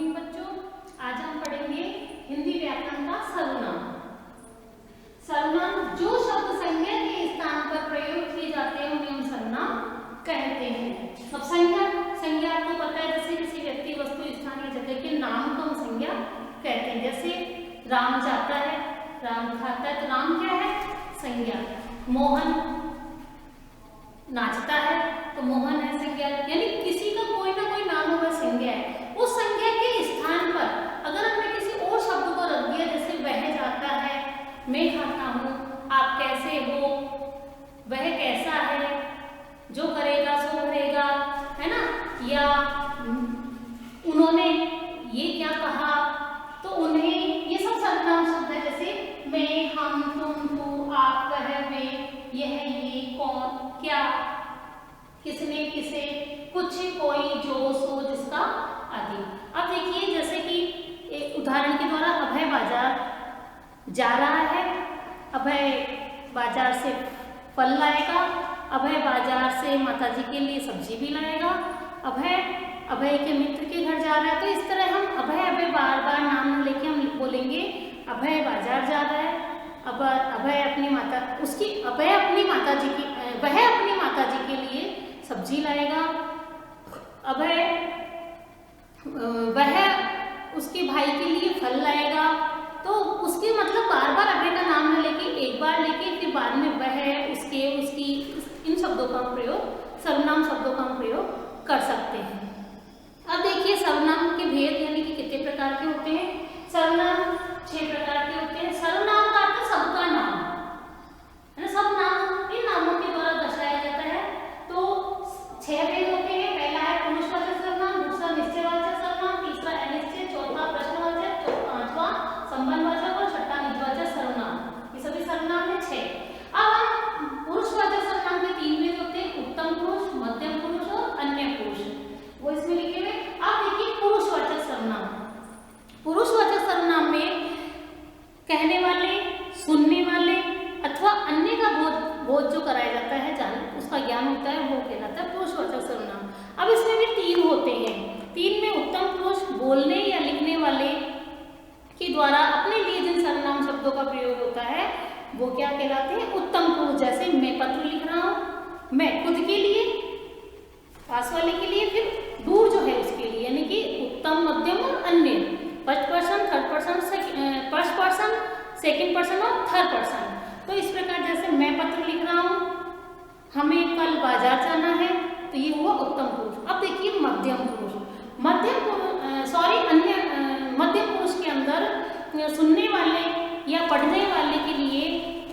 Evening बच्चों, आज हम पढ़ेंगे हिंदी व्याकरण का सर्वनाम। सर्वनाम जो शब्द संज्ञा के स्थान पर प्रयोग किए जाते हैं उन्हें हम सर्वनाम कहते हैं। अब संज्ञा आपको पता है, जैसे किसी व्यक्ति, वस्तु, स्थान या जगह के नाम को हम संज्ञा कहते हैं। जैसे राम जाता है, राम खाता है, तो राम क्या है? संज्ञा। मोहन नाचता है तो मोहन है संज्ञा। यानी किसी का कोई ना कोई नाम होगा, संज्ञा है। उस संज्ञा के स्थान पर अगर हमने किसी और शब्द को रख दिया, जैसे वह जाता है, मैं खाता हूँ, आप कैसे हो, वह कैसा है, जो करेगा सो करेगा, है ना, या उन्होंने ये क्या कहा, तो उन्हें, ये सब सर्वनाम शब्द है। जैसे मैं, हम, तुम, तू, आप, वह, वे, यह, ये, कौन, क्या, किसने, किसे, कुछ, कोई, जो, सो, जिसका, आदि। अब देखिए, जैसे कि एक उदाहरण के द्वारा, अभय बाजार जा रहा है, अभय बाजार से फल लाएगा, अभय बाजार से माताजी के लिए सब्जी भी लाएगा, अभय के मित्र के घर जा रहा है। तो इस तरह हम अभय बार बार नाम लेके हम बोलेंगे अभय बाजार जा रहा है, अभय अपनी माता जी के लिए सब्जी लाएगा, वह उसके भाई के लिए फल लाएगा। तो उसके मतलब बार बार अभय का नाम न लेके, एक बार लेके फिर बाद में वह, उसके, उसकी, इन शब्दों का हम प्रयोग, सर्वनाम शब्दों का हम प्रयोग कर सकते हैं। अब देखिए सर्वनाम के भेद, यानी कि कितने प्रकार के होते हैं। सर्वनाम 6 प्रकार के होते हैं। सर्वनाम का अर्थ सबका नाम है ना, सब नाम इन नामों के द्वारा दर्शाया जाता है। तो 6 भेद होते हैं। पहला है पुरुषवाचक सर्वनाम, दूसरा निश्चयवाचक सर्वनाम, तीसरा अनिश्चय, चौथा प्रश्नवाचक, पांचवा संबंधवाचक और छठा निजवाचक सर्वनाम। ये सभी सर्वनाम है 6। अब हम पुरुषवाचक सर्वनाम के 3 भेद होते हैं, उत्तम पुरुष, मध्यम पुरुष और अन्य पुरुष, वो इसमें लिखे हुए। अब देखिए पुरुषवाचक सर्वनाम। पुरुषवाचक सर्वनाम में कहने वाले, सुनने वाले अथवा अन्य का बोध जो कराया जाता है, जान उसका ज्ञान होता है, वो कहलाता है पुरुषवाचक सर्वनाम। अब इसमें भी 3 होते हैं। 3 में उत्तम पुरुष बोलने या लिखने वाले के द्वारा अपने लिए जिन सर्वनाम शब्दों का प्रयोग होता है वो क्या कहलाते हैं? उत्तम पुरुष। जैसे मैं पत्र लिख रहा हूँ, मैं खुद के लिए, पास वाले के लिए, फिर दूर जो है उसके लिए, यानी कि उत्तम, मध्यम और अन्य, first person, third person, first person, second person और थर्ड पर्सन। तो इस प्रकार जैसे मैं पत्र लिख रहा हूँ, हमें कल बाजार जाना है, तो ये हुआ उत्तम पुरुष। अब देखिए मध्यम पुरुष। मध्यम पुरुष के अंदर सुनने वाले या पढ़ने वाले के लिए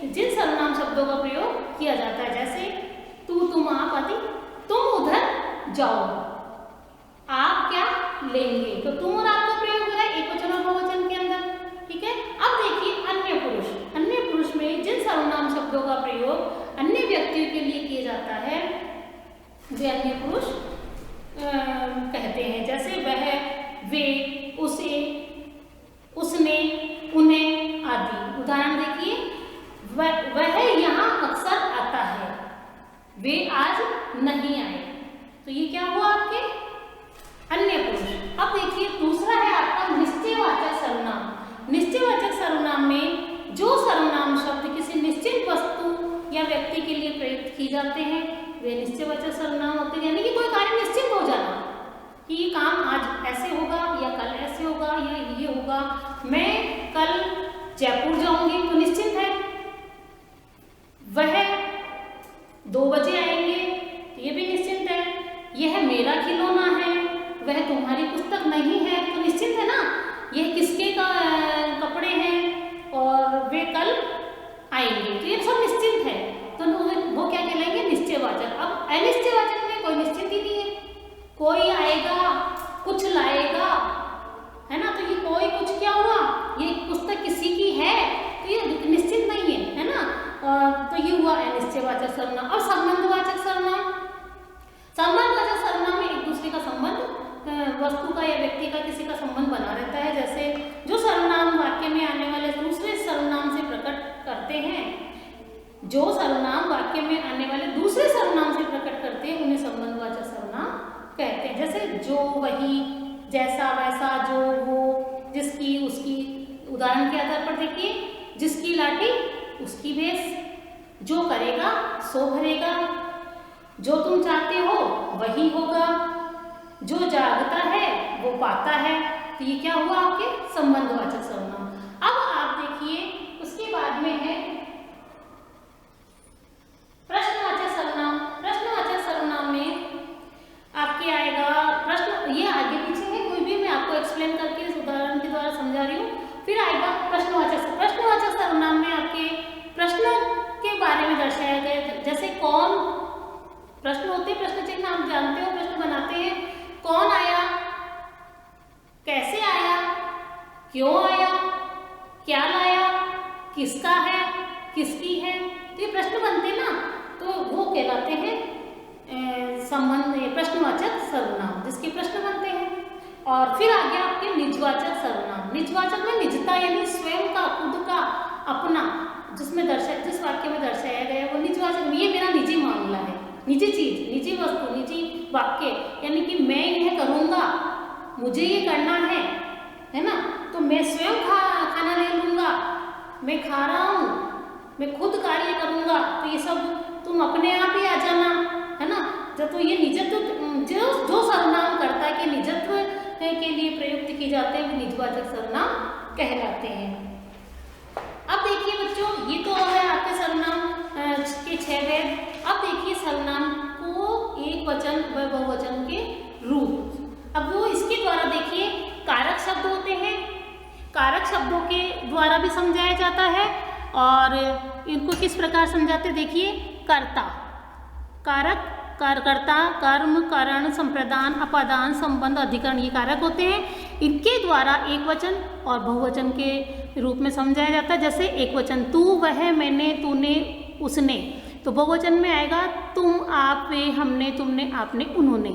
जिन सर्वनाम शब्दों का प्रयोग किया जाता है, जैसे तू, तुम, आप आदि। तुम उधर जाओ, आप क्या लेंगे, तो तुम और आप का प्रयोग हो रहा है एकवचन और बहुवचन के अंदर, ठीक है। अब देखिए अन्य पुरुष। अन्य पुरुष में जिन सर्वनाम शब्दों का प्रयोग अन्य व्यक्तियों के लिए किया जाता है वे अन्य पुरुष कहते हैं। जैसे वह, वे, उसे, उसने, उन्हें आदि। उदाहरण देखिए, वह यहाँ अक्सर आता है, वे आज नहीं आए, तो ये क्या हुआ आपके अन्य पुरुष। अब देखिए दूसरा है आपका निश्चयवाचक सर्वनाम। निश्चयवाचक सर्वनाम में जो सर्वनाम शब्द किसी निश्चित वस्तु या व्यक्ति के लिए प्रयुक्त किए जाते हैं वे निश्चयवाचक सर्वनाम होते हैं। यानी कि कोई कार्य निश्चित हो जाना कि ये काम आज ऐसे होगा या कल ऐसे होगा या ये होगा। मैं कल जयपुर जाऊंगी तो निश्चित है। वह 2 बजे आएंगे तो ये भी निश्चित है। यह मेरा खिलौना है, वह तुम्हारी पुस्तक नहीं है, तो निश्चित है ना। यह किसके कपड़े हैं और वे कल आएंगे, तो ये सब निश्चित है। तो वो क्या कहलाएंगे? निश्चयवाचक। अब अनिश्चयवाचक में कोई निश्चित ही नहीं है, कोई आएगा, कुछ लाएगा, है ना, तो ये कोई कुछ क्या हुआ, ये पुस्तक किसी की है, तो ये निश्चित नहीं है ना। तो ये हुआ अनिश्चयवाचक सर्वनाम। अब संबंधवाचक सर्वनाम। संबंधवाचक सर्वनाम में एक दूसरे का संबंध, वस्तु का या व्यक्ति का, किसी का संबंध बना रहता है। जैसे जो सर्वनाम वाक्य में आने वाले दूसरे सर्वनाम से प्रकट करते हैं, जो सर्वनाम वाक्य में आने वाले दूसरे सर्वनाम से प्रकट करते हैं उन्हें संबंधवाचक सर्वनाम कहते हैं। जैसे जो, वही, जैसा वैसा जो वो जिसकी उसकी, उदाहरण के आधार पर देखिए, जिसकी लाठी उसकी भैंस, जो करेगा सो भरेगा, जो तुम चाहते हो वही होगा, जो जागता है वो पाता है। तो ये क्या हुआ आपके संबंधवाचक सर्वनाम। अब आप देखिए उसके बाद में है प्रश्नवाचक सर्वनाम। प्रश्नवाचक सर्वनाम में आपके आएगा प्रश्न, ये आगे पीछे है कोई भी, मैं आपको एक्सप्लेन करके इस उदाहरण के द्वारा समझा रही हूँ। फिर आएगा प्रश्नवाचक। प्रश्नवाचक सर्वनाम में आपके प्रश्नों के बारे में दर्शाया गया, जैसे कौन, प्रश्न होते हैं, प्रश्न चिन्ह आप जानते हो, प्रश्न बनाते हैं, कौन आया, कैसे आया, क्यों आया, क्या लाया, किसका है, किसकी है। तो ये प्रश्न बनते ना, तो वो कहलाते हैं संबंध प्रश्नवाचक सर्वनाम, जिसके प्रश्न बनते हैं। और फिर आगे आपके निजवाचक सर्वनाम। निजवाचक में निजता यानी स्वयं का, खुद का, अपना, जिसमें जिस वाक्य में दर्शाया गया है वो निजवाचक, ये मेरा निजी मामला है, निजी चीज, निजी वस्तु, निजी वाक्य, यानी कि मैं यह करूंगा, मुझे ये करना है ना, तो मैं स्वयं खाना ले लूंगा, मैं खा रहा हूँ, मैं खुद कार्य करूंगा, तो ये सब तुम अपने आप ही आ जाना, है ना। तो ये निजत्व, जो सर्वनाम करता है कि निजत्व के लिए प्रयुक्त की जाते हैं, वो निजवाचक सर्वनाम कहलाते हैं। अब देखिए बच्चों, ये तो है आपके सर्वनाम के 6 भेद। अब देखिए सर्वनाम को एक वचन व बहुवचन के रूप। अब वो इसके द्वारा देखिए कारक शब्द होते हैं, कारक शब्दों के द्वारा भी समझाया जाता है। और इनको किस प्रकार समझाते, देखिए कर्ता, कारक, कर्ता, कर्म, कारण, संप्रदान, अपादान, संबंध, अधिकरण, ये कारक होते हैं। इनके द्वारा एक वचन और बहुवचन के रूप में समझाया जाता है। जैसे एक वचन तू, वह, मैंने, तूने, उसने, तो बहुवचन में आएगा तुम, आप, वे, हमने, तुमने, आपने, उन्होंने।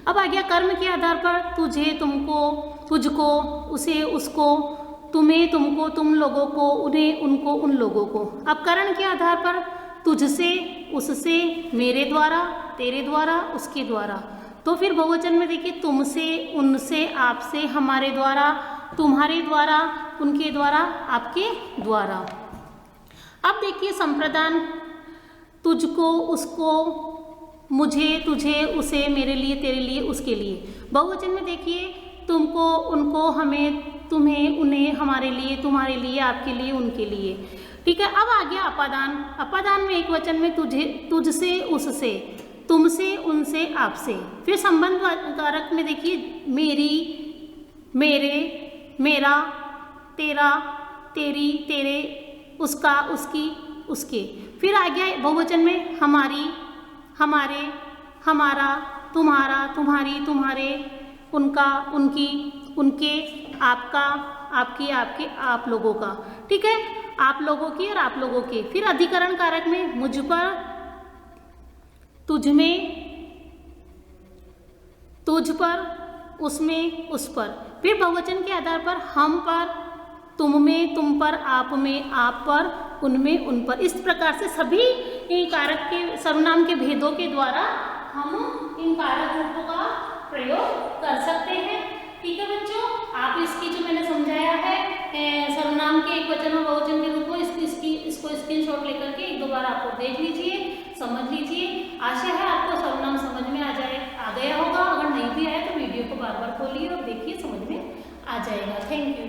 अब आ गया कर्म के आधार पर तुझे, तुमको, तुझको, उसे, उसको, तुम्हें, तुमको, तुम लोगों को, उन्हें, उनको, उन लोगों को। अब करण के आधार पर तुझसे, उससे, मेरे द्वारा, तेरे द्वारा, उसके द्वारा। तो फिर बहुवचन में देखिए तुमसे, उनसे, आपसे, हमारे द्वारा, तुम्हारे द्वारा, उनके द्वारा, आपके द्वारा। अब देखिए संप्रदान, तुझको, उसको, मुझे, तुझे, उसे, मेरे लिए, तेरे लिए, उसके लिए। बहुवचन में देखिए तुमको, उनको, हमें, तुम्हें, उन्हें, हमारे लिए, तुम्हारे लिए, आपके लिए, उनके लिए। ठीक है। अब आ गया अपादान। अपादान में एक वचन में तुझे, तुझसे, उससे, तुमसे, उनसे, आपसे। फिर संबंध कारक में देखिए मेरी, मेरे, मेरा, तेरा, तेरी, तेरे, उसका, उसकी, उसके। फिर आ गया बहुवचन में हमारी, हमारे, हमारा, तुम्हारा, तुम्हारी, तुम्हारे, उनका, उनकी, उनके, आपका, आपकी, आपके, आप लोगों का। ठीक है, आप लोगों की और आप लोगों के। फिर अधिकरण कारक में मुझ पर, तुझ में, तुझ पर, उसमें, उस पर। फिर बहुवचन के आधार पर हम पर, तुम में, तुम पर, आप में, आप पर, उनमें, उन पर। इस प्रकार से सभी कारक के सर्वनाम के भेदों के द्वारा हम इन कारक रूपों का प्रयोग कर सकते हैं। ठीक है बच्चों, आप इसकी जो मैंने समझाया है सर्वनाम के एक वचन और बहुवचन के रूप में, इसको स्क्रीनशॉट लेकर के एक दो बार आप देख लीजिए, समझ लीजिए। आशा है आपको सर्वनाम समझ में आ गया होगा। अगर नहीं भी आया तो वीडियो को बार बार खोलिए और देखिए, समझ में आ जाएगा। Thank you.